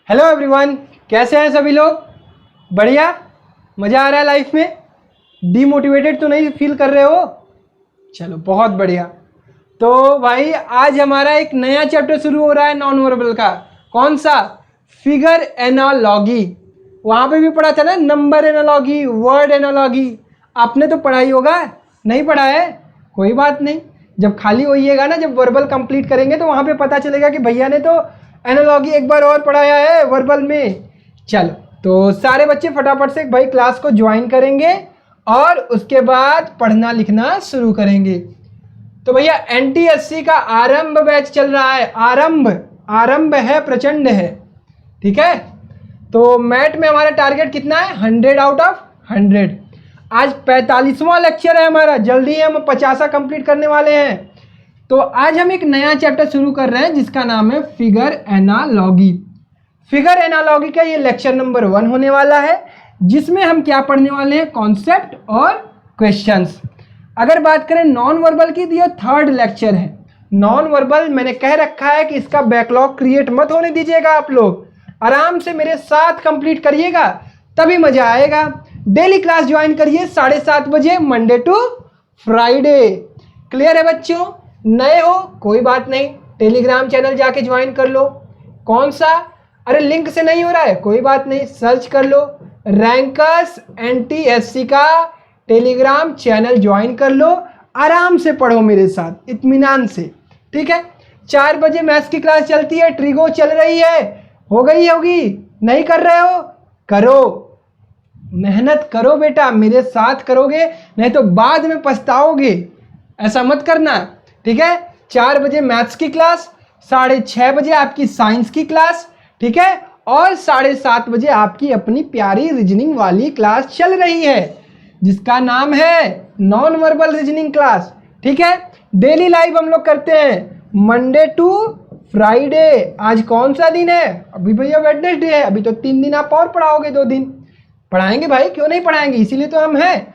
Hello everyone, कैसे हैं सभी लोग? बढ़िया, मज़ा आ रहा है लाइफ में? डीमोटिवेटेड तो नहीं फील कर रहे हो? चलो बहुत बढ़िया। तो भाई आज हमारा एक नया चैप्टर शुरू हो रहा है नॉन वर्बल का। कौन सा? Figure analogy. वहाँ पे भी पढ़ा था ना, नंबर एनालॉगी, वर्ड एनालॉगी। आपने तो पढ़ा ही होगा, नहीं पढ़ा है? कोई बात नहीं, जब खाली होइएगा ना, जब वर्बल कंप्लीट करेंगे तो वहाँ पे पता चलेगा कि भैया ने तो एनालॉगी एक बार और पढ़ाया है वर्बल में। चलो तो सारे बच्चे फटाफट से भाई क्लास को ज्वाइन करेंगे और उसके बाद पढ़ना लिखना शुरू करेंगे। तो भैया एनटीएससी का आरंभ बैच चल रहा है। आरंभ है, प्रचंड है। ठीक है, तो मैथ में हमारा टारगेट कितना है? 100 आउट ऑफ 100। आज 45वां लेक्चर है हमारा, जल्दी हम 50 कंप्लीट करने वाले हैं। तो आज हम एक नया चैप्टर शुरू कर रहे हैं जिसका नाम है फिगर एनालॉगी। फिगर एनालॉगी का ये लेक्चर नंबर 1 होने वाला है, जिसमें हम क्या पढ़ने वाले हैं? कॉन्सेप्ट और क्वेश्चंस। अगर बात करें नॉन वर्बल की, तो ये 3rd लेक्चर है। नॉन वर्बल मैंने कह रखा है कि इसका बैकलॉग क्रिएट मत होने दीजिएगा। आप लोग आराम से मेरे साथ कंप्लीट करिएगा, तभी मजा आएगा। डेली क्लास ज्वाइन करिए 7:30 बजे, मंडे टू फ्राइडे। क्लियर है बच्चों? नए हो कोई बात नहीं, टेलीग्राम चैनल जाके ज्वाइन कर लो। कौन सा? अरे लिंक से नहीं हो रहा है, कोई बात नहीं, सर्च कर लो, रैंकर्स एनटीएससी का टेलीग्राम चैनल ज्वाइन कर लो। आराम से पढ़ो मेरे साथ, इत्मीनान से। ठीक है, 4 बजे मैथ्स की क्लास चलती है, ट्रिगो चल रही है। होगी नहीं कर रहे हो? करो, मेहनत करो बेटा, मेरे साथ करोगे नहीं तो बाद में पछताओगे। ऐसा मत करना। ठीक है, 4 बजे मैथ्स की क्लास, 6:30 बजे आपकी साइंस की क्लास, ठीक है, और 7:30 बजे आपकी अपनी प्यारी रीजनिंग वाली क्लास चल रही है जिसका नाम है नॉन वर्बल रीजनिंग क्लास। ठीक है, डेली लाइव हम लोग करते हैं मंडे टू फ्राइडे। आज कौन सा दिन है? अभी भैया वेडनेसडे है। अभी तो 3 दिन आप और पढ़ाओगे, 2 दिन पढ़ाएंगे भाई, क्यों नहीं पढ़ाएंगे, इसीलिए तो हम हैं।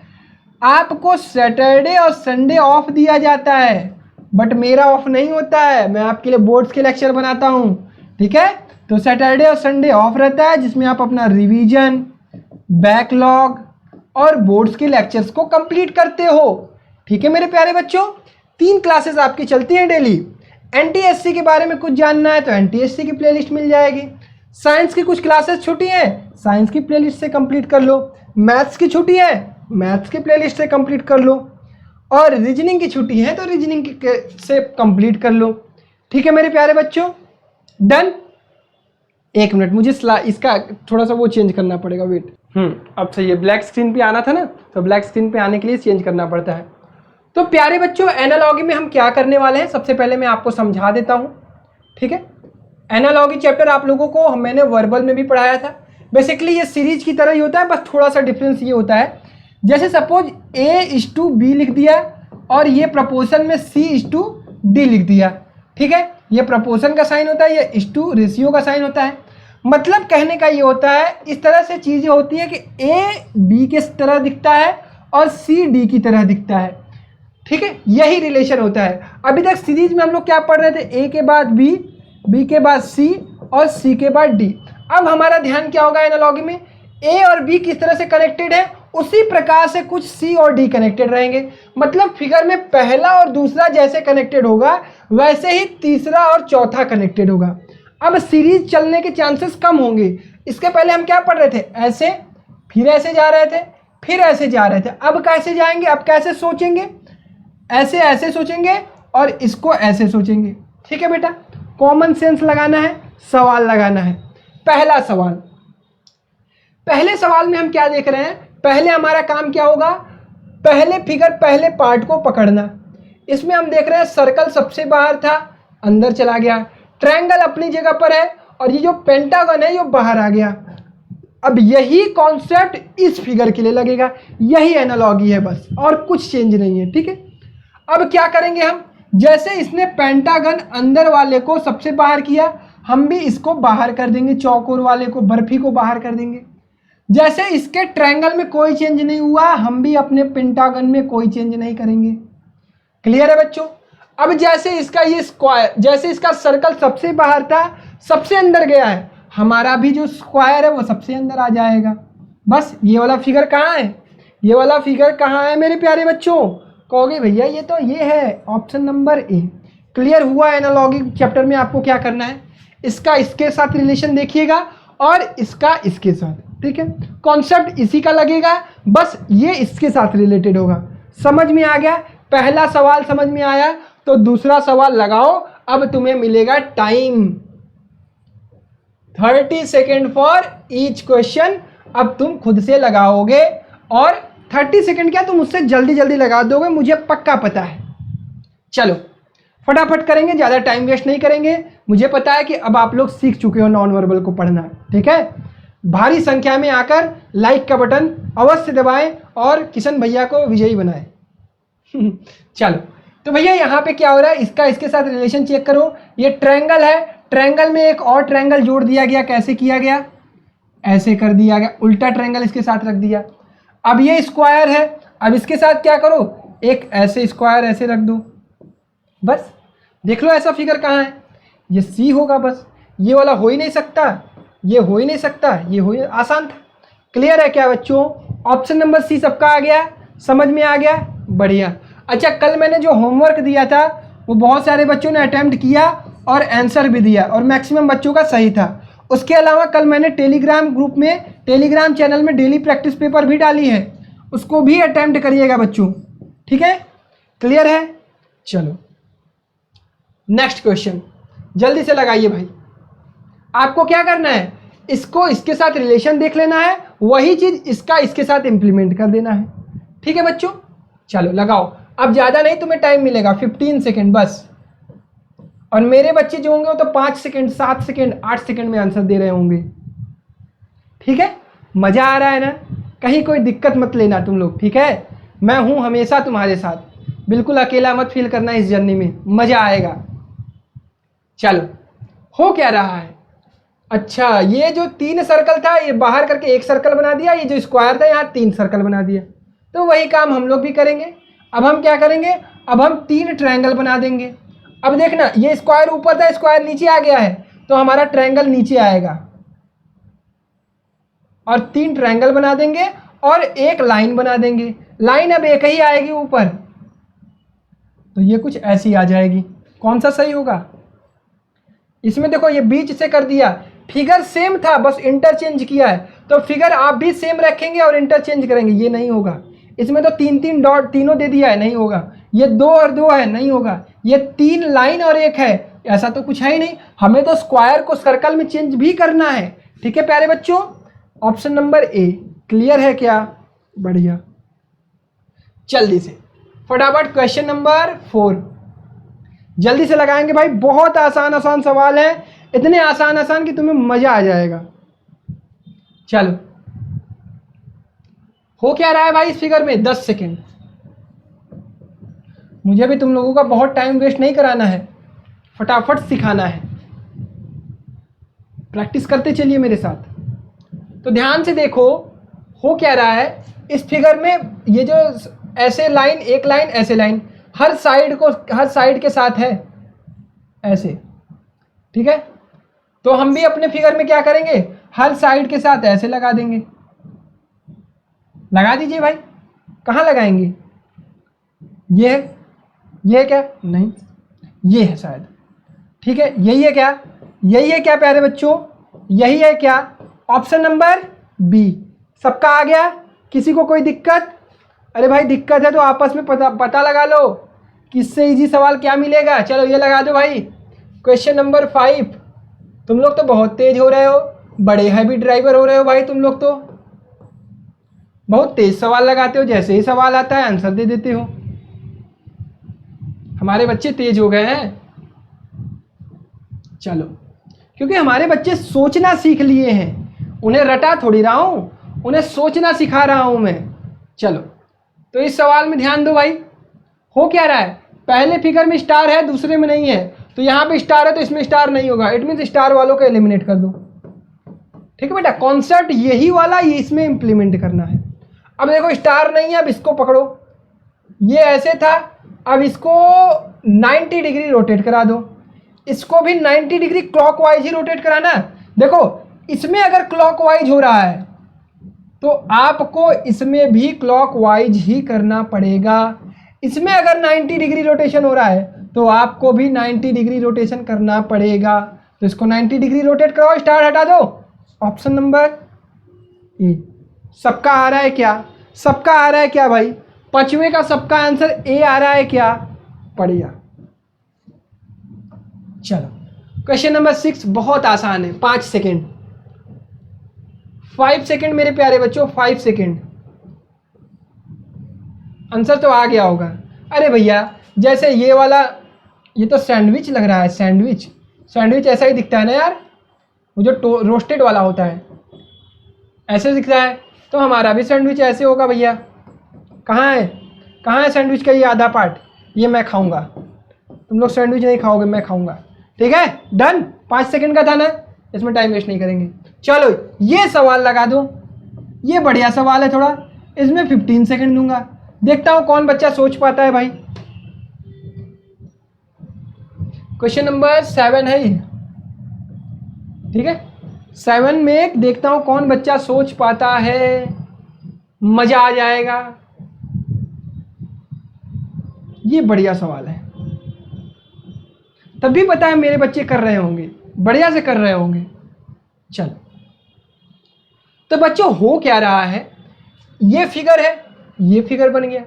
आपको सैटरडे और संडे ऑफ दिया जाता है, बट मेरा ऑफ नहीं होता है। मैं आपके लिए बोर्ड्स के लेक्चर बनाता हूँ। ठीक है, तो सैटरडे और संडे ऑफ रहता है, जिसमें आप अपना रिवीजन, बैकलॉग और बोर्ड्स के लेक्चर्स को कंप्लीट करते हो। ठीक है मेरे प्यारे बच्चों, 3 क्लासेस आपकी चलती हैं डेली। एनटीएससी के बारे में कुछ जानना है तो एनटीएससी की प्लेलिस्ट मिल जाएगी। साइंस की कुछ क्लासेस छुट्टी हैं, साइंस की प्लेलिस्ट से कंप्लीट कर लो। मैथ्स की छुट्टी है, मैथ्स की प्लेलिस्ट से कंप्लीट कर लो। और रीजनिंग की छुट्टी है तो रीजनिंग से कंप्लीट कर लो। ठीक है मेरे प्यारे बच्चों, डन। 1 मिनट, मुझे इसका थोड़ा सा वो चेंज करना पड़ेगा, वेट। अब सही है, ब्लैक स्क्रीन पे आना था ना, तो ब्लैक स्क्रीन पे आने के लिए चेंज करना पड़ता है। तो प्यारे बच्चों, एनालॉगी में हम क्या करने वाले हैं, सबसे पहले मैं आपको समझा देता हूँ। ठीक है, एनालॉगी चैप्टर आप लोगों को मैंने वर्बल में भी पढ़ाया था। बेसिकली ये सीरीज की तरह ही होता है, बस थोड़ा सा डिफरेंस ये होता है, जैसे सपोज A:B लिख दिया और ये प्रपोर्शन में C:D लिख दिया। ठीक है, ये प्रपोर्शन का साइन होता है, ये इस टू रेशियो का साइन होता है। मतलब कहने का ये होता है, इस तरह से चीज़ें होती है कि A B के तरह दिखता है और C D की तरह दिखता है। ठीक है, यही रिलेशन होता है। अभी तक सीरीज में हम लोग क्या पढ़ रहे थे? A के बाद B, B के बाद C और C के बाद D। अब हमारा ध्यान क्या होगा एनालॉगी में? A और B किस तरह से कनेक्टेड है, उसी प्रकार से कुछ C और D कनेक्टेड रहेंगे। मतलब फिगर में पहला और दूसरा जैसे कनेक्टेड होगा, वैसे ही तीसरा और चौथा कनेक्टेड होगा। अब सीरीज चलने के चांसेस कम होंगे। इसके पहले हम क्या पढ़ रहे थे? ऐसे, फिर ऐसे जा रहे थे, फिर ऐसे जा रहे थे। अब कैसे जाएंगे? अब कैसे सोचेंगे? ऐसे सोचेंगे और इसको ऐसे सोचेंगे। ठीक है बेटा, कॉमन सेंस लगाना है, सवाल लगाना है। पहला सवाल, पहले सवाल में हम क्या देख रहे हैं? पहले हमारा काम क्या होगा? पहले फिगर, पहले पार्ट को पकड़ना। इसमें हम देख रहे हैं सर्कल सबसे बाहर था, अंदर चला गया। ट्रायंगल अपनी जगह पर है और ये जो पेंटागन है ये बाहर आ गया। अब यही कॉन्सेप्ट इस फिगर के लिए लगेगा, यही एनालॉगी है बस, और कुछ चेंज नहीं है। ठीक है, अब क्या करेंगे हम? जैसे इसने पेंटागन अंदर वाले को सबसे बाहर किया, हम भी इसको बाहर कर देंगे, चौकोर वाले को, बर्फी को बाहर कर देंगे। जैसे इसके ट्रायंगल में कोई चेंज नहीं हुआ, हम भी अपने पेंटागन में कोई चेंज नहीं करेंगे। क्लियर है बच्चों? अब जैसे इसका ये स्क्वायर, जैसे इसका सर्कल सबसे बाहर था, सबसे अंदर गया है, हमारा भी जो स्क्वायर है वो सबसे अंदर आ जाएगा। बस ये वाला फिगर कहाँ है, ये वाला फिगर कहाँ है मेरे प्यारे बच्चों? कहोगे भैया ये तो ये है ऑप्शन नंबर ए। क्लियर हुआ एनालॉजी चैप्टर में आपको क्या करना है, इसका इसके साथ रिलेशन देखिएगा और इसका इसके साथ, ठीक है। कॉन्सेप्ट इसी का लगेगा, बस ये इसके साथ रिलेटेड होगा। समझ में आ गया? पहला सवाल समझ में आया तो दूसरा सवाल लगाओ। अब तुम्हें मिलेगा time 30 second for each question. अब तुम खुद से लगाओगे और 30 सेकेंड क्या, तुम उससे जल्दी जल्दी लगा दोगे, मुझे पक्का पता है। चलो फटाफट करेंगे, ज़्यादा टाइम वेस्ट नहीं करेंगे। मुझे पता है कि अब आप लोग सीख चुके हो नॉन वर्बल को पढ़ना, ठीक है। भारी संख्या में आकर लाइक का बटन अवश्य दबाएं और किशन भैया को विजयी बनाएं। चलो तो भैया यहाँ पे क्या हो रहा है, इसका इसके साथ रिलेशन चेक करो। ये ट्रायंगल है, ट्रायंगल में एक और ट्रायंगल जोड़ दिया गया। कैसे किया गया? ऐसे कर दिया गया, उल्टा ट्रायंगल इसके साथ रख दिया। अब ये स्क्वायर है, अब इसके साथ क्या करो, एक ऐसे स्क्वायर ऐसे रख दो। बस देख लो ऐसा फिगर कहाँ है, ये सी होगा। बस ये वाला हो ही नहीं सकता, ये हो ही नहीं सकता, ये हो ही, आसान था। क्लियर है क्या बच्चों? ऑप्शन नंबर सी सबका आ गया, समझ में आ गया? बढ़िया। अच्छा, कल मैंने जो होमवर्क दिया था वो बहुत सारे बच्चों ने अटेम्प्ट किया और आंसर भी दिया और मैक्सिमम बच्चों का सही था। उसके अलावा कल मैंने टेलीग्राम ग्रुप में, टेलीग्राम चैनल में डेली प्रैक्टिस पेपर भी डाली है, उसको भी अटेम्प्ट करिएगा बच्चों, ठीक है। क्लियर है? चलो नेक्स्ट क्वेश्चन जल्दी से लगाइए भाई। आपको क्या करना है, इसको इसके साथ रिलेशन देख लेना है, वही चीज इसका इसके साथ इंप्लीमेंट कर देना है, ठीक है बच्चों। चलो लगाओ, अब ज़्यादा नहीं तुम्हें टाइम मिलेगा, 15 सेकेंड बस। और मेरे बच्चे जो होंगे वो तो 5 सेकेंड, 7 सेकेंड, 8 सेकेंड में आंसर दे रहे होंगे, ठीक है। मज़ा आ रहा है ना? कहीं कोई दिक्कत मत लेना तुम लोग, ठीक है। मैं हूँ हमेशा तुम्हारे साथ, बिल्कुल अकेला मत फील करना इस जर्नी में, मज़ा आएगा। चलो हो क्या रहा है, अच्छा ये जो 3 सर्कल था ये बाहर करके एक सर्कल बना दिया, ये जो स्क्वायर था यहाँ 3 सर्कल बना दिया। तो वही काम हम लोग भी करेंगे। अब हम क्या करेंगे, अब हम 3 ट्रायंगल बना देंगे। अब देखना ये स्क्वायर ऊपर था, स्क्वायर नीचे आ गया है, तो हमारा ट्रायंगल नीचे आएगा और 3 ट्रायंगल बना देंगे और एक लाइन बना देंगे। लाइन अब एक ही आएगी ऊपर, तो ये कुछ ऐसी आ जाएगी। कौन सा सही होगा? इसमें देखो ये बीच से कर दिया, फिगर सेम था बस इंटरचेंज किया है, तो फिगर आप भी सेम रखेंगे और इंटरचेंज करेंगे, ये नहीं होगा। इसमें तो 3 डॉट तीनों दे दिया है, नहीं होगा। ये 2 और 2 है, नहीं होगा। ये 3 लाइन और 1 है, ऐसा तो कुछ है ही नहीं। हमें तो स्क्वायर को सर्कल में चेंज भी करना है, ठीक है प्यारे बच्चों। ऑप्शन नंबर ए क्लियर है क्या? बढ़िया। जल्दी से फटाफट क्वेश्चन नंबर 4 जल्दी से लगाएंगे भाई, बहुत आसान आसान सवाल है, इतने आसान आसान कि तुम्हें मजा आ जाएगा। चलो हो क्या रहा है भाई इस फिगर में, 10 सेकेंड। मुझे भी तुम लोगों का बहुत टाइम वेस्ट नहीं कराना है, फटाफट सिखाना है। प्रैक्टिस करते चलिए मेरे साथ। तो ध्यान से देखो हो क्या रहा है इस फिगर में, ये जो ऐसे लाइन, एक लाइन ऐसे लाइन, हर साइड के साथ है ऐसे, ठीक है। तो हम भी अपने फिगर में क्या करेंगे, हर साइड के साथ ऐसे लगा देंगे। लगा दीजिए भाई। कहाँ लगाएंगे? ये है क्या? नहीं, ये है शायद, ठीक है। यही है क्या? यही है क्या प्यारे बच्चों? यही है क्या? ऑप्शन नंबर बी सबका आ गया। किसी को कोई दिक्कत? अरे भाई दिक्कत है तो आपस में पता लगा लो किससे इजी सवाल क्या मिलेगा। चलो ये लगा दो भाई, क्वेश्चन नंबर 5। तुम लोग तो बहुत तेज हो रहे हो, बड़े हैवी ड्राइवर हो रहे हो भाई, तुम लोग तो बहुत तेज सवाल लगाते हो, जैसे ही सवाल आता है आंसर दे देते हो। हमारे बच्चे तेज हो गए हैं। चलो क्योंकि हमारे बच्चे सोचना सीख लिए हैं, उन्हें रटा थोड़ी रहा हूं, उन्हें सोचना सिखा रहा हूं मैं। चलो तो इस सवाल में ध्यान दो भाई, हो क्या रहा है, पहले फिगर में स्टार है, दूसरे में नहीं है, तो यहाँ पे स्टार है तो इसमें स्टार नहीं होगा, इट मीन्स स्टार वालों को एलिमिनेट कर दो, ठीक है बेटा। कॉन्सेप्ट यही वाला ये इसमें इंप्लीमेंट करना है। अब देखो स्टार नहीं है, अब इसको पकड़ो, ये ऐसे था, अब इसको 90 डिग्री रोटेट करा दो, इसको भी 90 डिग्री क्लॉकवाइज ही रोटेट कराना। देखो इसमें अगर क्लॉकवाइज हो रहा है तो आपको इसमें भी क्लॉकवाइज ही करना पड़ेगा। इसमें अगर 90 डिग्री रोटेशन हो रहा है तो आपको भी 90 डिग्री रोटेशन करना पड़ेगा। तो इसको 90 डिग्री रोटेट कराओ, स्टार हटा दो। Option number A. सबका आ रहा है क्या? सबका आ रहा है क्या भाई? पांचवें का सबका आंसर ए आ रहा है क्या? बढ़िया। चलो क्वेश्चन नंबर 6 बहुत आसान है। 5 सेकेंड, 5 सेकेंड मेरे प्यारे बच्चों, 5 सेकेंड। आंसर तो आ गया होगा। अरे भैया जैसे ये वाला, ये तो सैंडविच लग रहा है। सैंडविच, सैंडविच ऐसा ही दिखता है ना यार, वो जो रोस्टेड वाला होता है ऐसे दिखता है। तो हमारा भी सैंडविच ऐसे होगा भैया। कहाँ है, कहाँ है सैंडविच का ये आधा पार्ट? ये मैं खाऊंगा, तुम लोग सैंडविच नहीं खाओगे, मैं खाऊंगा। ठीक है, डन। 5 सेकंड का था ना, इसमें टाइम वेस्ट नहीं करेंगे। चलो ये सवाल लगा दो, ये बढ़िया सवाल है थोड़ा, इसमें 15 सेकंड दूंगा। देखता हूं कौन बच्चा सोच पाता है भाई। क्वेश्चन नंबर 7 है ये, ठीक है। 7 में देखता हूं कौन बच्चा सोच पाता है, मजा आ जाएगा। ये बढ़िया सवाल है, तब भी पता है मेरे बच्चे कर रहे होंगे, बढ़िया से कर रहे होंगे। चलो तो बच्चों हो क्या रहा है, ये फिगर है, ये फिगर बन गया।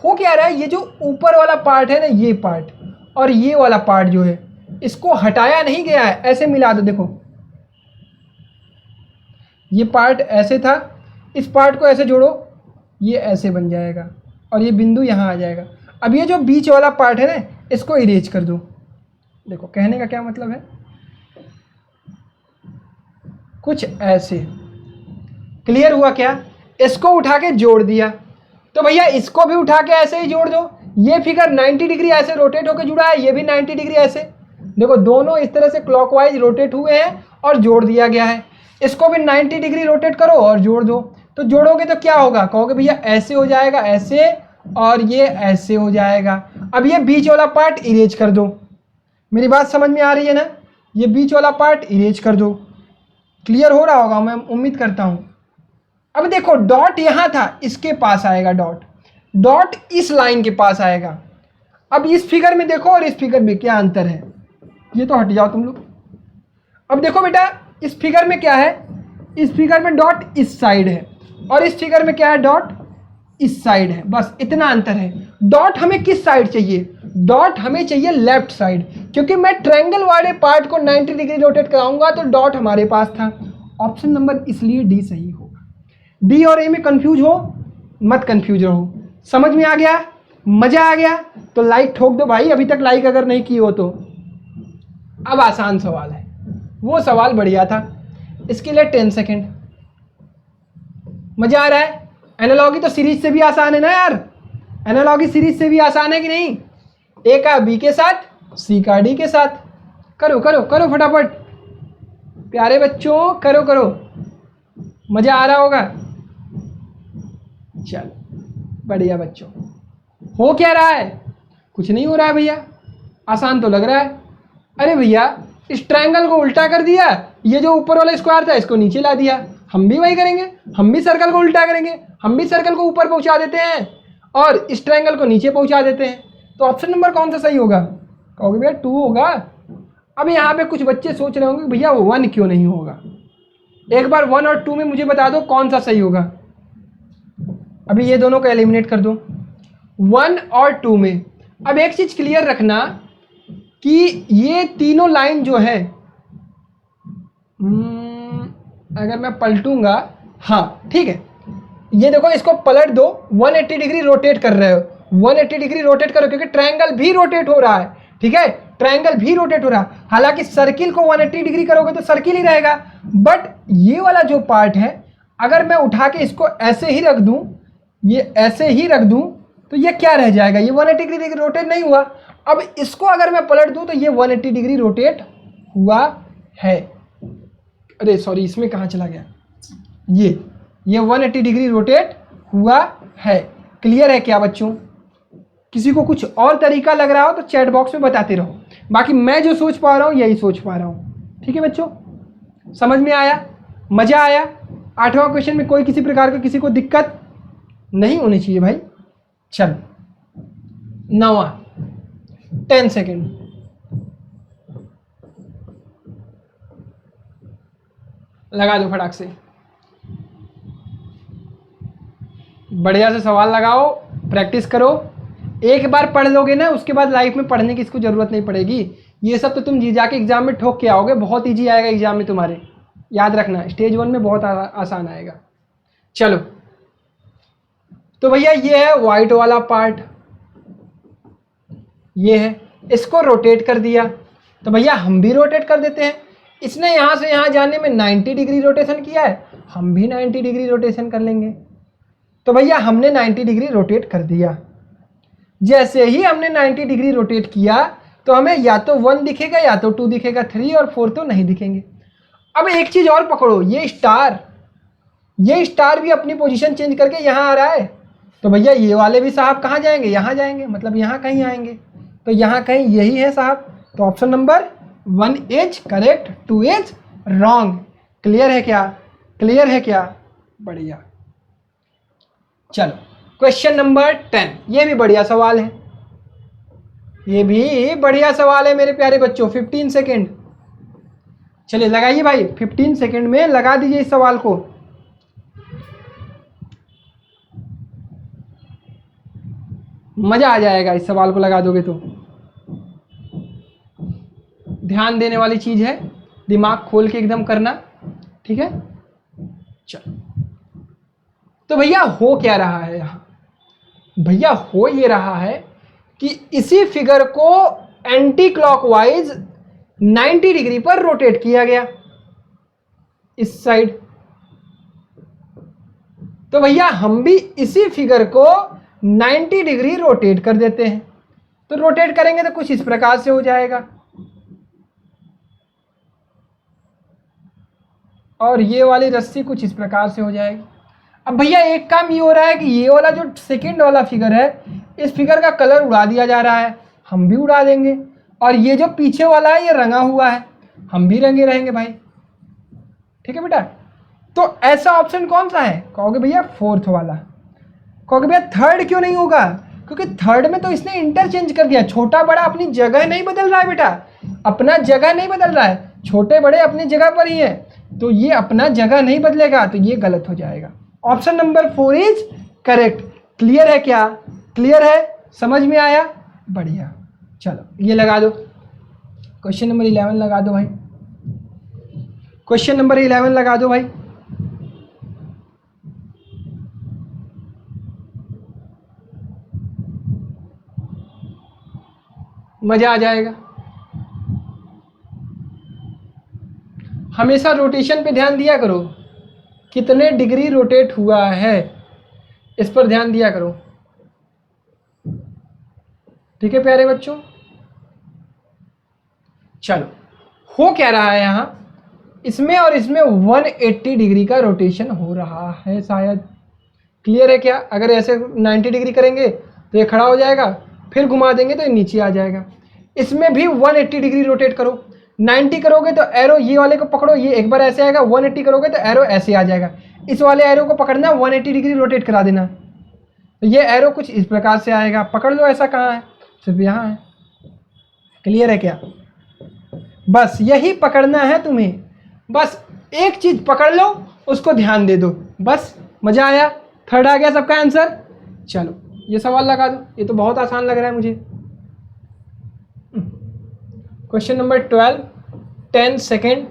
हो क्या रहा है, ये जो ऊपर वाला पार्ट है ना, ये पार्ट और ये वाला पार्ट जो है, इसको हटाया नहीं गया है। ऐसे मिला दो, देखो ये पार्ट ऐसे था, इस पार्ट को ऐसे जोड़ो, ये ऐसे बन जाएगा और ये बिंदु यहाँ आ जाएगा। अब ये जो बीच वाला पार्ट है ना, इसको इरेज कर दो। देखो कहने का क्या मतलब है, कुछ ऐसे। क्लियर हुआ क्या? इसको उठा के जोड़ दिया, तो भैया इसको भी उठा के ऐसे ही जोड़ दो। ये फिगर 90 डिग्री ऐसे रोटेट होकर जुड़ा है, ये भी 90 डिग्री ऐसे। देखो दोनों इस तरह से क्लॉकवाइज रोटेट हुए हैं और जोड़ दिया गया है। इसको भी 90 डिग्री रोटेट करो और जोड़ दो। तो जोड़ोगे तो क्या होगा, कहोगे भैया ऐसे हो जाएगा, ऐसे, और ये ऐसे हो जाएगा। अब ये बीच वाला पार्ट इरेज कर दो। मेरी बात समझ में आ रही है ना? ये बीच वाला पार्ट इरेज कर दो। क्लियर हो रहा होगा, मैं उम्मीद करता हूं। अब देखो डॉट यहां था, इसके पास आएगा डॉट, डॉट इस लाइन के पास आएगा। अब इस फिगर में देखो और इस फिगर में क्या अंतर है, ये तो हट जाओ तुम लोग। अब देखो बेटा, इस फिगर में क्या है, इस फिगर में डॉट इस साइड है और इस फिगर में क्या है, डॉट इस साइड है। बस इतना अंतर है। डॉट हमें किस साइड चाहिए, डॉट हमें चाहिए लेफ्ट साइड, क्योंकि मैं ट्रायंगल वाले पार्ट को 90 डिग्री रोटेट कराऊंगा तो डॉट हमारे पास था। ऑप्शन नंबर इसलिए डी सही होगा। डी और ए में कंफ्यूज हो मत, कंफ्यूज रहो। समझ में आ गया, मजा आ गया? तो लाइक ठोक दो भाई, अभी तक लाइक अगर नहीं की हो तो। अब आसान सवाल है, वो सवाल बढ़िया था, इसके लिए 10 सेकेंड। मजा आ रहा है? एनालॉगी तो सीरीज से भी आसान है ना यार, एनालॉगी सीरीज से भी आसान है कि नहीं? ए का बी के साथ, सी का डी के साथ। करो करो करो फटाफट प्यारे बच्चों, करो करो, मजा आ रहा होगा। चलो बढ़िया बच्चों, हो क्या रहा है? कुछ नहीं हो रहा है भैया, आसान तो लग रहा है। अरे भैया इस ट्रायंगल को उल्टा कर दिया, ये जो ऊपर वाला स्क्वायर था इसको नीचे ला दिया। हम भी वही करेंगे, हम भी सर्कल को उल्टा करेंगे, हम भी सर्कल को ऊपर पहुंचा देते हैं और इस ट्रायंगल को नीचे पहुंचा देते हैं। तो ऑप्शन नंबर कौन सा सही होगा? कहोगे भैया 2 होगा। अब यहाँ पे कुछ बच्चे सोच रहे होंगे भैया 1 क्यों नहीं होगा। एक बार 1 और 2 में मुझे बता दो कौन सा सही होगा। अभी ये दोनों को एलिमिनेट कर दो 1 और 2 में। अब एक चीज क्लियर रखना कि ये तीनों लाइन जो है, अगर मैं पलटूंगा, हाँ ठीक है, ये देखो इसको पलट दो, 180 डिग्री रोटेट कर रहे हो, 180 डिग्री रोटेट करो, क्योंकि ट्रायंगल भी रोटेट हो रहा है। ठीक है, ट्रायंगल भी रोटेट हो रहा है। हालांकि सर्किल को 180 डिग्री करोगे तो सर्किल ही रहेगा, बट ये वाला जो पार्ट है, अगर मैं उठा के इसको ऐसे ही रख दूं, ये ऐसे ही रख दूं, तो ये क्या रह जाएगा, ये 180 डिग्री रोटेट नहीं हुआ। अब इसको अगर मैं पलट दूं तो ये 180 डिग्री रोटेट हुआ है। अरे सॉरी, इसमें कहाँ चला गया, ये 180 डिग्री रोटेट हुआ है। क्लियर है क्या बच्चों? किसी को कुछ और तरीका लग रहा हो तो चैट बॉक्स में बताते रहो, बाकी मैं जो सोच पा रहा हूँ यही सोच पा रहा हूँ। ठीक है बच्चों, समझ में आया? मजा आया? 8वां क्वेश्चन में कोई किसी प्रकार की किसी को दिक्कत नहीं होनी चाहिए भाई। चल 9वां 10 सेकेंड। लगा दो फटाक से, बढ़िया से सवाल लगाओ, प्रैक्टिस करो। एक बार पढ़ लोगे ना, उसके बाद लाइफ में पढ़ने की इसको जरूरत नहीं पड़ेगी। ये सब तो तुम जी जाके एग्जाम में ठोक के आओगे, बहुत ईजी आएगा एग्जाम में तुम्हारे, याद रखना। स्टेज 1 में बहुत आसान आएगा। चलो तो भैया ये है वाइट वाला पार्ट, ये है, इसको रोटेट कर दिया तो भैया हम भी रोटेट कर देते हैं। इसने यहां से यहां जाने में 90 डिग्री रोटेशन किया है, हम भी 90 डिग्री रोटेशन कर लेंगे। तो भैया हमने 90 डिग्री रोटेट कर दिया। जैसे ही हमने 90 डिग्री रोटेट किया तो हमें या तो 1 दिखेगा या तो 2 दिखेगा, 3 और 4 तो नहीं दिखेंगे। अब एक चीज और पकड़ो, ये स्टार भी अपनी पोजीशन चेंज करके यहाँ आ रहा है। तो भैया ये वाले भी साहब कहाँ जाएंगे? यहाँ जाएंगे, मतलब यहाँ कहीं आएंगे। तो यहाँ कहीं यही है साहब। तो option number 1 is correct, 2 is wrong. Clear है क्या? क्लियर है क्या? बढ़िया। चलो क्वेश्चन नंबर 10, ये भी बढ़िया सवाल है, ये भी बढ़िया सवाल है मेरे प्यारे बच्चों। 15 सेकेंड, चलिए लगाइए भाई, 15 सेकेंड में लगा दीजिए इस सवाल को। मजा आ जाएगा इस सवाल को लगा दोगे तो। ध्यान देने वाली चीज है, दिमाग खोल के एकदम करना, ठीक है। चलो तो भैया हो क्या रहा है यहां? भैया हो ये रहा है कि इसी फिगर को एंटी क्लॉकवाइज 90 डिग्री पर रोटेट किया गया इस साइड। तो भैया हम भी इसी फिगर को 90 डिग्री रोटेट कर देते हैं। तो रोटेट करेंगे तो कुछ इस प्रकार से हो जाएगा, और ये वाली रस्सी कुछ इस प्रकार से हो जाएगी। अब भैया एक काम ये हो रहा है कि ये वाला जो सेकंड वाला फिगर है, इस फिगर का कलर उड़ा दिया जा रहा है, हम भी उड़ा देंगे। और ये जो पीछे वाला है ये रंगा हुआ है, हम भी रंगे रहेंगे भाई, ठीक है बेटा। तो ऐसा ऑप्शन कौन सा है? कहोगे भैया 4th वाला। कहोगे भैया 3rd क्यों नहीं होगा? क्योंकि 3rd में तो इसने इंटरचेंज कर दिया, छोटा बड़ा अपनी जगह नहीं बदल रहा है बेटा, अपना जगह नहीं बदल रहा है, छोटे बड़े अपनी जगह पर ही है। तो ये अपना जगह नहीं बदलेगा, तो ये गलत हो जाएगा। Option number 4 is correct. Clear है क्या? क्लियर है? समझ में आया? बढ़िया। चलो ये लगा दो, क्वेश्चन नंबर 11 लगा दो भाई, क्वेश्चन नंबर 11 लगा दो भाई। मजा आ जाएगा। हमेशा रोटेशन पे ध्यान दिया करो, कितने डिग्री रोटेट हुआ है इस पर ध्यान दिया करो, ठीक है प्यारे बच्चों। चलो हो क्या रहा है यहां? इसमें और इसमें 180 डिग्री का रोटेशन हो रहा है शायद। क्लियर है क्या? अगर ऐसे 90 डिग्री करेंगे तो ये खड़ा हो जाएगा, फिर घुमा देंगे तो ये नीचे आ जाएगा। इसमें भी 180 डिग्री रोटेट करो। 90 करोगे तो एरो ये वाले को पकड़ो, ये एक बार ऐसे आएगा, 180 करोगे तो एरो ऐसे आ जाएगा। इस वाले एरो को पकड़ना, 180 डिग्री रोटेट करा देना, तो ये एरो कुछ इस प्रकार से आएगा। पकड़ लो, ऐसा कहाँ है? सिर्फ यहाँ है। क्लियर है क्या? बस यही पकड़ना है तुम्हें, बस एक चीज पकड़ लो, उसको ध्यान दे दो, बस। मजा आया? 3rd आ गया सबका आंसर। चलो ये सवाल लगा दो, ये तो बहुत आसान लग रहा है मुझे। Question number 12, 10 second.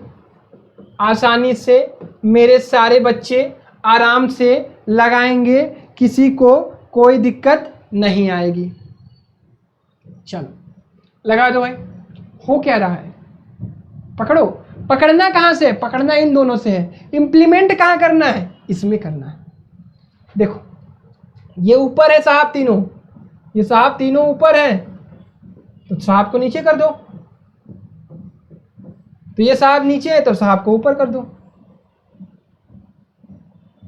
आसानी से मेरे सारे बच्चे आराम से लगाएंगे, किसी को कोई दिक्कत नहीं आएगी। चलो लगा दो भाई। हो क्या रहा है? पकड़ो। पकड़ना कहाँ से? पकड़ना इन दोनों से है। इंप्लीमेंट कहाँ करना है? इसमें करना है। देखो ये ऊपर है साहब तीनों, ये साहब तीनों ऊपर है, तो साहब को नीचे कर दो। तो ये साहब नीचे है तो साहब को ऊपर कर दो,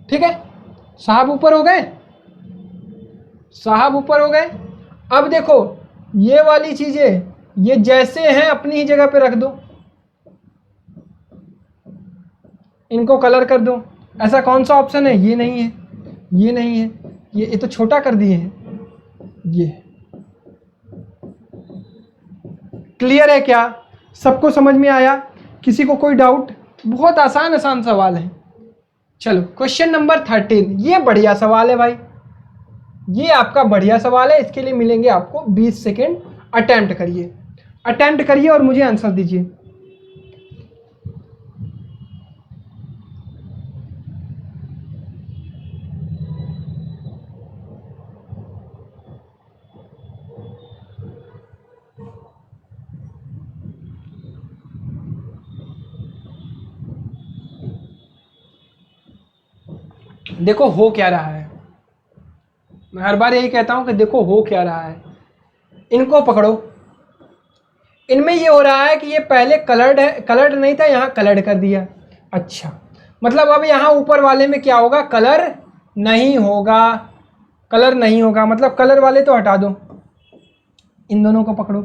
ठीक है। साहब ऊपर हो गए, साहब ऊपर हो गए। अब देखो ये वाली चीजें ये जैसे हैं अपनी ही जगह पे रख दो। इनको कलर कर दो। ऐसा कौन सा ऑप्शन है? ये नहीं है, ये नहीं है, ये तो छोटा कर दिए हैं। ये क्लियर है क्या? सबको समझ में आया? किसी को कोई डाउट? बहुत आसान आसान सवाल है। चलो क्वेश्चन नंबर 13, ये बढ़िया सवाल है भाई, ये आपका बढ़िया सवाल है। इसके लिए मिलेंगे आपको 20 सेकेंड। अटेम्प्ट करिए, अटेम्प्ट करिए और मुझे आंसर दीजिए। देखो हो क्या रहा है, मैं हर बार यही कहता हूं कि देखो हो क्या रहा है। इनको पकड़ो, इनमें ये हो रहा है कि ये पहले कलर्ड है, कलर्ड नहीं था, यहाँ कलर्ड कर दिया। अच्छा, मतलब अब यहाँ ऊपर वाले में क्या होगा? कलर नहीं होगा, कलर नहीं होगा, मतलब कलर वाले तो हटा दो। इन दोनों को पकड़ो।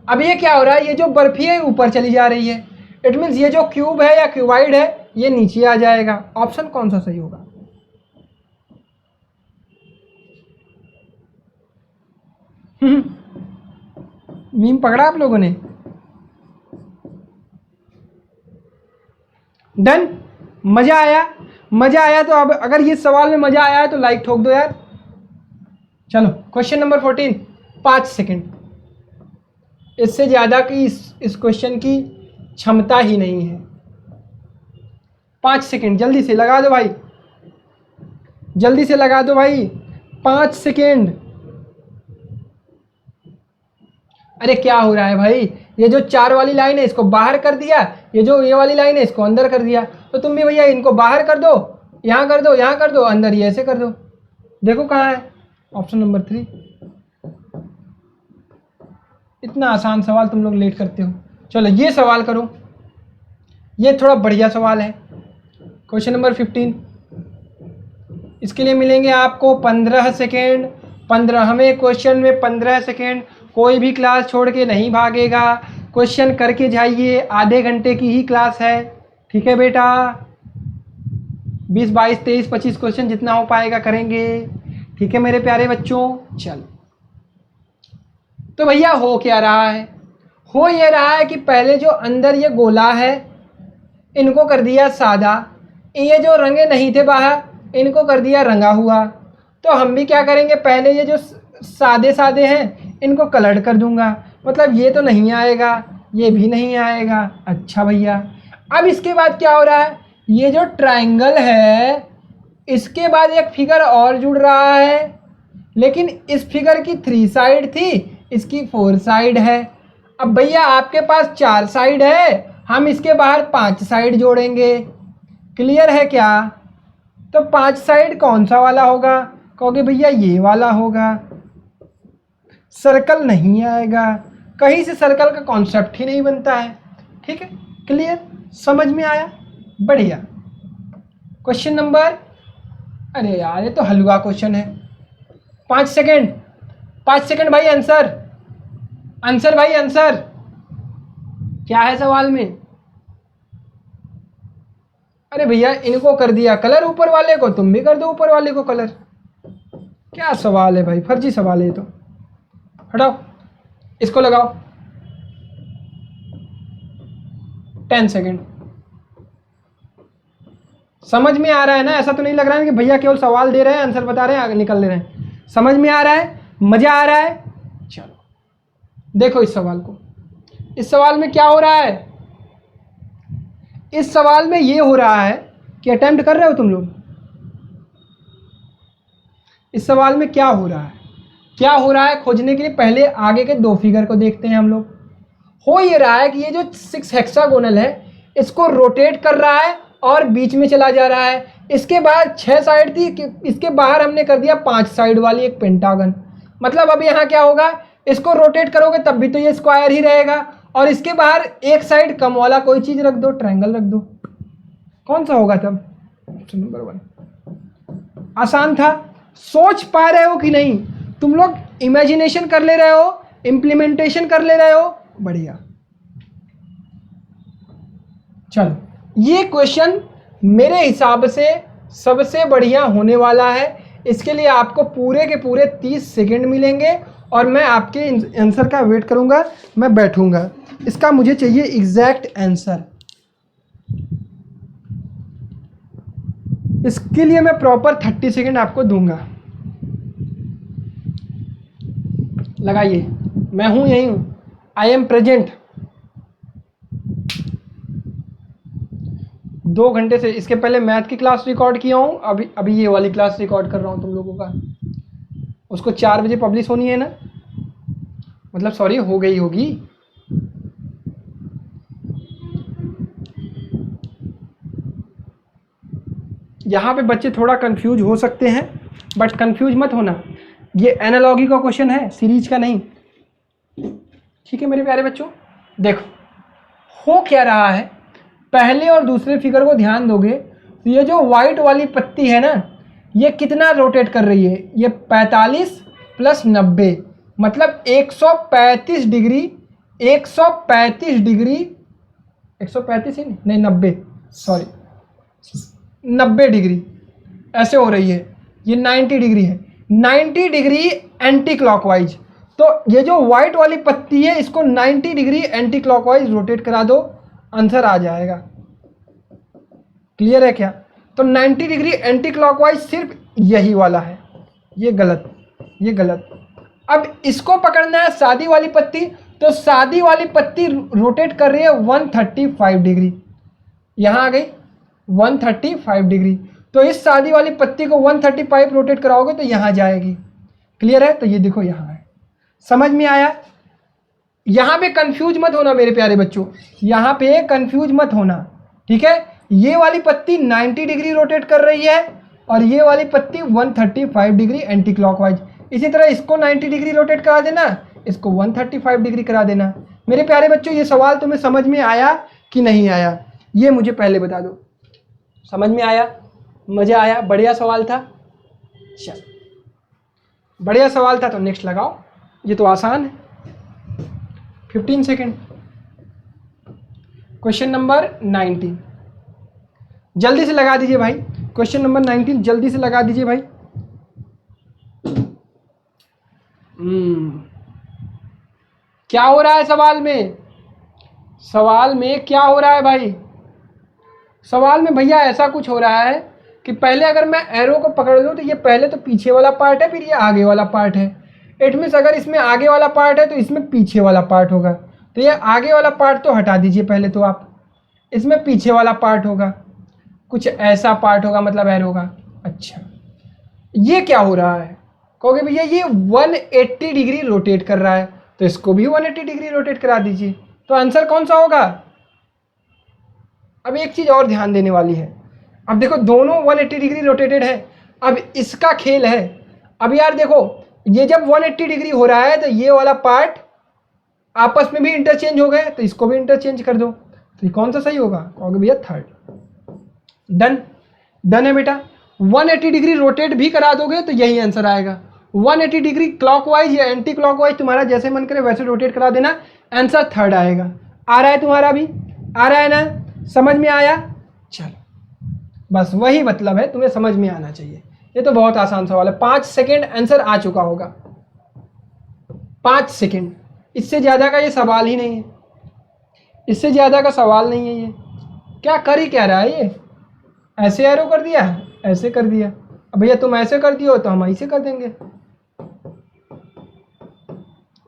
अब ये क्या हो रहा है? ये जो बर्फी है ऊपर चली जा रही है। इट मीन्स ये जो क्यूब है या क्यूबाइड है ये नीचे आ जाएगा। ऑप्शन कौन सा सही होगा? मीम पकड़ा आप लोगों ने? डन? मजा आया? मजा आया तो अब अगर ये सवाल में मजा आया है तो लाइक ठोक दो यार। चलो क्वेश्चन नंबर 14, 5 सेकेंड। इससे ज्यादा की इस क्वेश्चन की क्षमता ही नहीं है। 5 सेकेंड जल्दी से लगा दो भाई, जल्दी से लगा दो भाई, 5 सेकेंड। अरे क्या हो रहा है भाई? ये जो 4 वाली लाइन है इसको बाहर कर दिया, ये जो ये वाली लाइन है इसको अंदर कर दिया। तो तुम भी भैया इनको बाहर कर दो, यहाँ कर दो, यहाँ कर दो, अंदर ये ऐसे कर दो। देखो कहाँ है? Option number 3। इतना आसान सवाल तुम लोग लेट करते हो। चलो ये सवाल करो, ये थोड़ा बढ़िया सवाल है। क्वेश्चन नंबर 15, इसके लिए मिलेंगे आपको 15 सेकेंड। 15वें क्वेश्चन में 15 सेकेंड। कोई भी क्लास छोड़ के नहीं भागेगा, क्वेश्चन करके जाइए। आधे घंटे की ही क्लास है, ठीक है बेटा? 20, 22, 23, 25 क्वेश्चन जितना हो पाएगा करेंगे, ठीक है मेरे प्यारे बच्चों? चलो तो भैया हो क्या रहा है? हो ये रहा है कि पहले जो अंदर ये गोला है इनको कर दिया सादा, ये जो रंगे नहीं थे बाहर इनको कर दिया रंगा हुआ। तो हम भी क्या करेंगे? पहले ये जो सादे सादे हैं इनको कलर्ड कर दूंगा, मतलब ये तो नहीं आएगा, ये भी नहीं आएगा। अच्छा भैया, अब इसके बाद क्या हो रहा है? ये जो ट्रायंगल है इसके बाद एक फिगर और जुड़ रहा है, लेकिन इस फिगर की 3 साइड थी, इसकी 4 साइड है। अब भैया आपके पास 4 साइड है, हम इसके बाहर 5 साइड जोड़ेंगे। क्लियर है क्या? तो 5 साइड कौन सा वाला होगा? कहोगे भैया ये वाला होगा। सर्कल नहीं आएगा, कहीं से सर्कल का कॉन्सेप्ट ही नहीं बनता है। ठीक है, क्लियर? समझ में आया? बढ़िया। क्वेश्चन नंबर, अरे यार ये तो हलवा क्वेश्चन है। 5 सेकेंड, 5 सेकेंड भाई। आंसर, आंसर भाई, आंसर क्या है सवाल में? अरे भैया इनको कर दिया कलर ऊपर वाले को, तुम भी कर दो ऊपर वाले को कलर। क्या सवाल है भाई, फर्जी सवाल है ये तो। हटाओ, इसको लगाओ। 10 सेकेंड। समझ में आ रहा है ना? ऐसा तो नहीं लग रहा है कि भैया केवल सवाल दे रहे हैं आंसर बता रहे हैं आगे निकल दे रहे हैं। समझ में आ रहा है? मजा आ रहा है? चलो देखो इस सवाल को। इस सवाल में क्या हो रहा है? इस सवाल में ये हो रहा है कि अटेम्प्ट कर रहे हो तुम लोग? इस सवाल में क्या हो रहा है? क्या हो रहा है खोजने के लिए पहले आगे के 2 फिगर को देखते हैं हम लोग। हो ये रहा है कि ये जो 6 हेक्सागोनल है इसको रोटेट कर रहा है और बीच में चला जा रहा है। इसके बाद 6 साइड थी, इसके बाहर हमने कर दिया 5 साइड वाली एक पेंटागन। मतलब अब यहाँ क्या होगा? इसको रोटेट करोगे तब भी तो ये स्क्वायर ही रहेगा, और इसके बाहर एक साइड कम वाला कोई चीज रख दो, ट्रायंगल रख दो। कौन सा होगा तब? Option number 1। आसान था। सोच पा रहे हो कि नहीं? तुम लोग इमेजिनेशन कर ले रहे हो, इंप्लीमेंटेशन कर ले रहे हो? बढ़िया। चलो ये क्वेश्चन मेरे हिसाब से सबसे बढ़िया होने वाला है। इसके लिए आपको पूरे के पूरे 30 सेकंड मिलेंगे और मैं आपके आंसर का वेट करूंगा, मैं बैठूंगा। इसका मुझे चाहिए एग्जैक्ट आंसर। इसके लिए मैं प्रॉपर 30 सेकंड आपको दूंगा। लगाइए, मैं हूं, यही हूं, आई एम प्रेजेंट। 2 घंटे से, इसके पहले मैथ की क्लास रिकॉर्ड किया हूं, अभी ये वाली क्लास रिकॉर्ड कर रहा हूं तुम लोगों का। उसको 4 बजे पब्लिश होनी है ना, मतलब सॉरी, हो गई होगी। यहाँ पे बच्चे थोड़ा कंफ्यूज हो सकते हैं, बट कंफ्यूज मत होना, ये एनालॉजी का क्वेश्चन है, सीरीज का नहीं। ठीक है मेरे प्यारे बच्चों, देखो हो क्या रहा है, पहले और दूसरे फिगर को ध्यान दोगे तो ये जो व्हाइट वाली पत्ती है ना, ये कितना रोटेट कर रही है, ये 45 + 90, मतलब 135 डिग्री, 135 डिग्री, 135 ही नहीं, 90, सॉरी 90 डिग्री ऐसे हो रही है। ये 90 डिग्री है, 90 डिग्री एंटी क्लॉकवाइज। तो ये जो व्हाइट वाली पत्ती है, इसको 90 डिग्री एंटी क्लॉकवाइज रोटेट करा दो, आंसर आ जाएगा। क्लियर है क्या? तो 90 डिग्री एंटी क्लॉकवाइज सिर्फ यही वाला है, ये गलत, ये गलत। अब इसको पकड़ना है सादी वाली पत्ती, तो सादी वाली पत्ती रोटेट कर रही है 135 डिग्री, यहां आ गई 135 डिग्री। तो इस सादी वाली पत्ती को 135 रोटेट कराओगे तो यहां जाएगी। क्लियर है? तो ये देखो यहां है। समझ में आया? यहां पे कंफ्यूज मत होना मेरे प्यारे बच्चों, यहां पे कंफ्यूज मत होना, ठीक है? ये वाली पत्ती 90 डिग्री रोटेट कर रही है और ये वाली पत्ती 135 डिग्री एंटी क्लॉकवाइज। इसी तरह इसको 90 डिग्री रोटेट करा देना, इसको 135 डिग्री करा देना। मेरे प्यारे बच्चों, ये सवाल तुम्हें समझ में आया कि नहीं आया, ये मुझे पहले बता दो। समझ में आया? मजा आया? बढ़िया सवाल था। चल, बढ़िया सवाल था, तो नेक्स्ट लगाओ, ये तो आसान है। 15 सेकेंड। क्वेश्चन नंबर 19 जल्दी से लगा दीजिए भाई, क्वेश्चन नंबर 19 जल्दी से लगा दीजिए भाई। क्या हो रहा है सवाल में? सवाल में क्या हो रहा है भाई? सवाल में भैया ऐसा कुछ हो रहा है कि पहले अगर मैं एरो को पकड़ लूँ तो ये पहले तो पीछे वाला पार्ट है, फिर ये आगे वाला पार्ट है। इट मीन्स अगर इसमें आगे वाला पार्ट है तो इसमें पीछे वाला पार्ट होगा। तो ये आगे वाला पार्ट तो हटा दीजिए पहले, तो आप इसमें पीछे वाला पार्ट होगा, कुछ ऐसा पार्ट होगा, मतलब एरो का। अच्छा, ये क्या हो रहा है? कहोगे भैया ये 180 डिग्री रोटेट कर रहा है, तो इसको भी 180 डिग्री रोटेट करा दीजिए। तो आंसर कौन सा होगा? अब एक चीज और ध्यान देने वाली है, अब देखो दोनों 180 डिग्री रोटेटेड है। अब इसका खेल है, अब यार देखो ये जब 180 डिग्री हो रहा है तो ये वाला पार्ट आपस में भी इंटरचेंज हो गए, तो इसको भी इंटरचेंज कर दो। तो ये कौन सा सही होगा? कहोगे भैया थर्ड। डन, डन है बेटा। 180 डिग्री रोटेट भी करा दोगे तो यही आंसर आएगा। 180 डिग्री क्लॉकवाइज या एंटी क्लॉकवाइज तुम्हारा जैसे मन करे वैसे रोटेट करा देना, आंसर थर्ड आएगा। आ रहा है तुम्हारा भी? आ रहा है ना? समझ में आया? चलो, बस वही मतलब है, तुम्हें समझ में आना चाहिए। ये तो बहुत आसान सवाल है, 5 सेकेंड आंसर आ चुका होगा। 5 सेकेंड, इससे ज़्यादा का ये सवाल ही नहीं है, इससे ज़्यादा का सवाल नहीं है। ये क्या कर ही क्या रहा है? ये ऐसे एरो कर दिया, ऐसे कर दिया। अब भैया तुम ऐसे कर दियो तो हम ऐसे कर देंगे।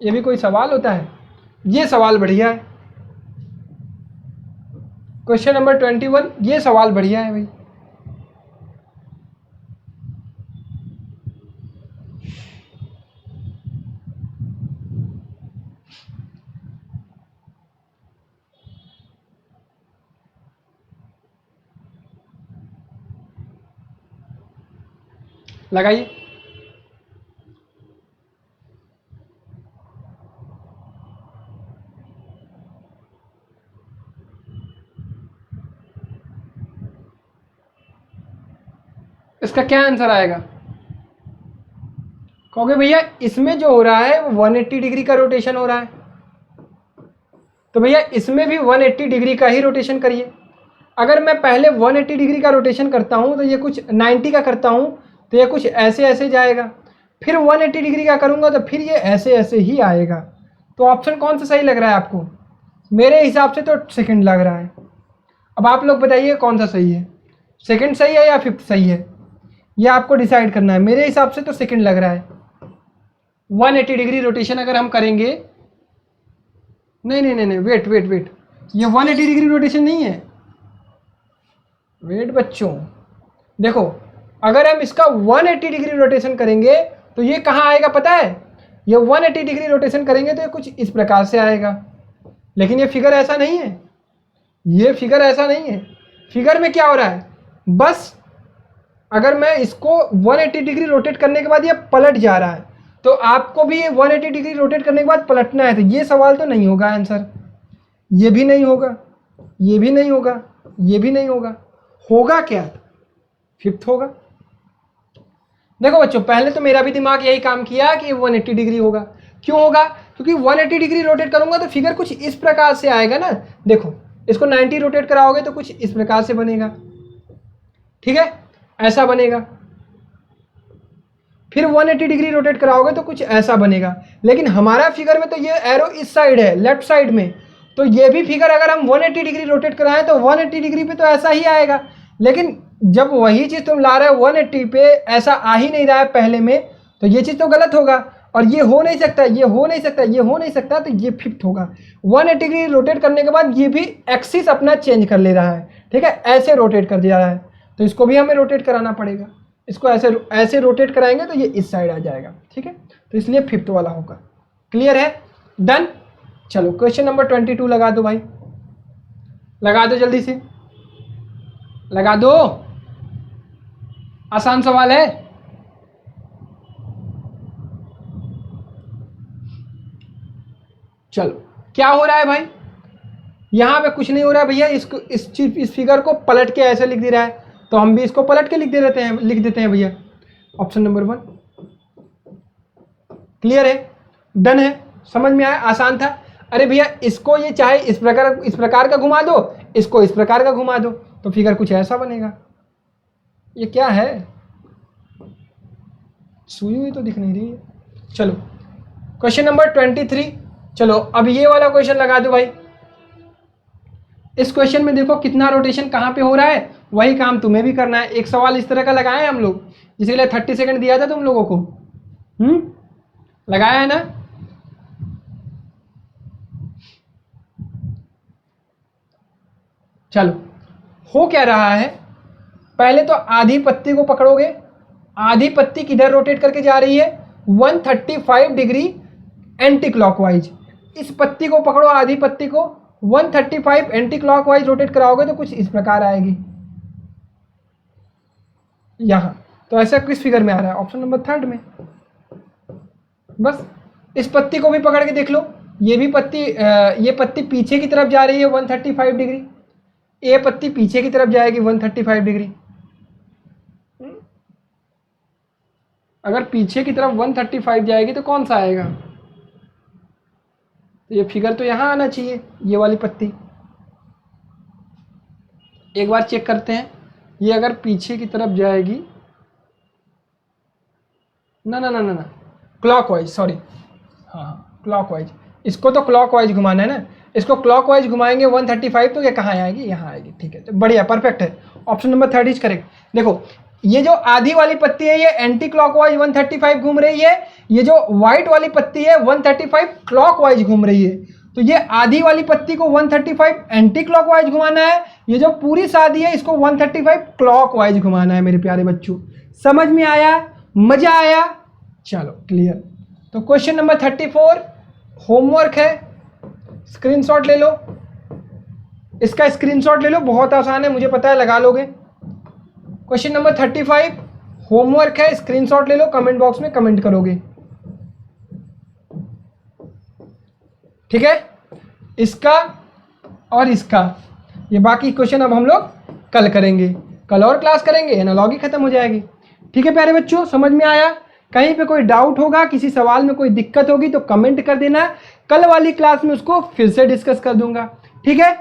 ये भी कोई सवाल होता है? ये सवाल बढ़िया है। क्वेश्चन नंबर 21, ये सवाल बढ़िया है भाई। लगाइए। इसका क्या आंसर आएगा? कहोगे भैया इसमें जो हो रहा है वो 180 डिग्री का रोटेशन हो रहा है, तो भैया इसमें भी 180 डिग्री का ही रोटेशन करिए। अगर मैं पहले 180 डिग्री का रोटेशन करता हूँ तो ये कुछ 90 का करता हूँ तो ये कुछ ऐसे ऐसे जाएगा, फिर 180 डिग्री का करूँगा तो फिर ये ऐसे ऐसे ही आएगा। तो ऑप्शन कौन सा सही लग रहा है आपको? मेरे हिसाब से तो सेकंड लग रहा है। अब आप लोग बताइए कौन सा सही है, सेकंड सही है या फिफ्थ सही है, ये आपको डिसाइड करना है। मेरे हिसाब से तो सेकंड लग रहा है। 180 डिग्री रोटेशन अगर हम करेंगे, नहीं नहीं नहीं नहीं, वेट वेट वेट, ये 180 डिग्री रोटेशन नहीं है। वेट बच्चों, देखो अगर हम इसका 180 डिग्री रोटेशन करेंगे तो ये कहाँ आएगा पता है? ये 180 डिग्री रोटेशन करेंगे तो ये कुछ इस प्रकार से आएगा, लेकिन ये फिगर ऐसा नहीं है, ये फिगर ऐसा नहीं है। फिगर में क्या हो रहा है, बस अगर मैं इसको 180 डिग्री रोटेट करने के बाद ये पलट जा रहा है तो आपको भी ये 180 डिग्री रोटेट करने के बाद पलटना है। तो ये सवाल तो नहीं होगा आंसर, ये भी नहीं होगा, ये भी नहीं होगा, ये भी नहीं होगा। होगा क्या? फिफ्थ होगा। देखो बच्चों, पहले तो मेरा भी दिमाग यही काम किया कि 180 डिग्री होगा। क्यों होगा? क्योंकि 180 डिग्री रोटेट करूंगा तो फिगर कुछ इस प्रकार से आएगा ना। देखो इसको 90 रोटेट कराओगे तो कुछ इस प्रकार से बनेगा, ठीक है, ऐसा बनेगा। फिर 180 डिग्री रोटेट कराओगे तो कुछ ऐसा बनेगा। लेकिन हमारा फिगर में तो ये एरो इस साइड है, लेफ्ट साइड में, तो ये भी फिगर अगर हम 180 डिग्री रोटेट कराएं तो 180 डिग्री पे तो ऐसा ही आएगा। लेकिन जब वही चीज़ तुम ला रहे हो 180 पे, ऐसा आ ही नहीं रहा है पहले में, तो ये चीज़ तो गलत होगा। और ये हो नहीं सकता, ये हो नहीं सकता, ये हो नहीं सकता, तो ये फिफ्थ होगा। 180 डिग्री रोटेट करने के बाद ये भी एक्सिस अपना चेंज कर ले रहा है, ठीक है, ऐसे रोटेट कर दिया है, तो इसको भी हमें रोटेट कराना पड़ेगा। इसको ऐसे ऐसे रोटेट कराएंगे तो ये इस साइड आ जाएगा, ठीक है, तो इसलिए फिफ्थ वाला होगा। क्लियर है? डन। चलो क्वेश्चन नंबर 22 लगा दो भाई, लगा दो जल्दी से, लगा दो, आसान सवाल है। चलो क्या हो रहा है भाई, यहां पे कुछ नहीं हो रहा है भैया। इसको इस फिगर को पलट के ऐसे लिख दे रहा है, तो हम भी इसको पलट के लिख देते हैं भैया। ऑप्शन नंबर 1 क्लियर है, डन है, समझ में आया, आसान था। अरे भैया इसको ये चाहे इस प्रकार का घुमा दो, इसको इस प्रकार का घुमा दो, तो फिगर कुछ ऐसा बनेगा। ये क्या है, सुई हुई तो दिख नहीं रही है। चलो क्वेश्चन नंबर 23, चलो अब ये वाला क्वेश्चन लगा दो भाई। इस क्वेश्चन में देखो कितना रोटेशन कहाँ पे हो रहा है, वही काम तुम्हें भी करना है। एक सवाल इस तरह का लगाए हम लोग, जिसके लिए 30 सेकंड दिया था तुम लोगों को, लगाया है ना। चलो हो क्या रहा है, पहले तो आधी पत्ती को पकड़ोगे, आधी पत्ती किधर रोटेट करके जा रही है, 135 डिग्री एंटी क्लॉकवाइज। इस पत्ती को पकड़ो, आधी पत्ती को 135 एंटी क्लॉकवाइज रोटेट कराओगे तो कुछ इस प्रकार आएगी यहां। तो ऐसा किस फिगर में आ रहा है, ऑप्शन नंबर 3 में। बस इस पत्ती को भी पकड़ के देख लो, ये भी पत्ती, ये पत्ती पीछे की तरफ जा रही है 135 डिग्री, ये पत्ती पीछे की तरफ जाएगी 135 डिग्री। अगर पीछे की तरफ 135 जाएगी तो कौन सा आएगा, तो ये फिगर तो यहां आना चाहिए, ये वाली पत्ती। एक बार चेक करते हैं, ये अगर पीछे की तरफ जाएगी, ना ना ना ना ना, क्लॉकवाइज, सॉरी, हाँ क्लॉकवाइज, इसको तो क्लॉकवाइज घुमाना है ना, इसको क्लॉकवाइज घुमाएंगे 135, तो ये कहाँ आएगी, यहाँ आएगी, ठीक है, तो बढ़िया, परफेक्ट है, ऑप्शन नंबर 3 इज करेक्ट। देखो ये जो आधी वाली पत्ती है ये एंटी क्लॉकवाइज 135 घूम रही है, ये जो व्हाइट वाली पत्ती है 135 क्लॉकवाइज घूम रही है। तो ये आधी वाली पत्ती को 135 एंटी क्लॉकवाइज घुमाना है, ये जो पूरी शादी है इसको 135 क्लॉकवाइज घुमाना है मेरे प्यारे बच्चों। समझ में आया, मजा आया? चलो क्लियर। तो क्वेश्चन नंबर 34 होमवर्क है, स्क्रीनशॉट ले लो, इसका स्क्रीनशॉट ले लो, बहुत आसान है, मुझे पता है लगा लोगे। क्वेश्चन नंबर 35 होमवर्क है, स्क्रीनशॉट ले लो, कमेंट बॉक्स में कमेंट करोगे, ठीक है, इसका और इसका। ये बाकी क्वेश्चन अब हम लोग कल करेंगे, कल और क्लास करेंगे, एनालॉजी खत्म हो जाएगी, ठीक है प्यारे बच्चों, समझ में आया? कहीं पे कोई डाउट होगा, किसी सवाल में कोई दिक्कत होगी तो कमेंट कर देना, कल वाली क्लास में उसको फिर से डिस्कस कर दूंगा, ठीक है।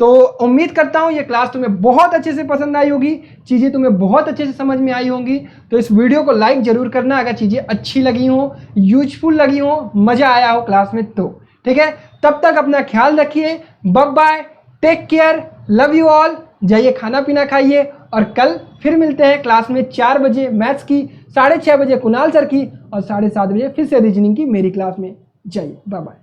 तो उम्मीद करता हूँ ये क्लास तुम्हें बहुत अच्छे से पसंद आई होगी, चीज़ें तुम्हें बहुत अच्छे से समझ में आई होंगी। तो इस वीडियो को लाइक जरूर करना अगर चीज़ें अच्छी लगी हो, यूजफुल लगी हो, मज़ा आया हो क्लास में तो। ठीक है, तब तक अपना ख्याल रखिए। Bye bye, take care, love you all. जाइए खाना पीना खाइए और कल फिर मिलते हैं क्लास में 4 बजे मैथ्स की, 6:30 बजे कुणाल सर की और 7:30 बजे फिर से रीजनिंग की मेरी क्लास में। जाइए, बाय बाय।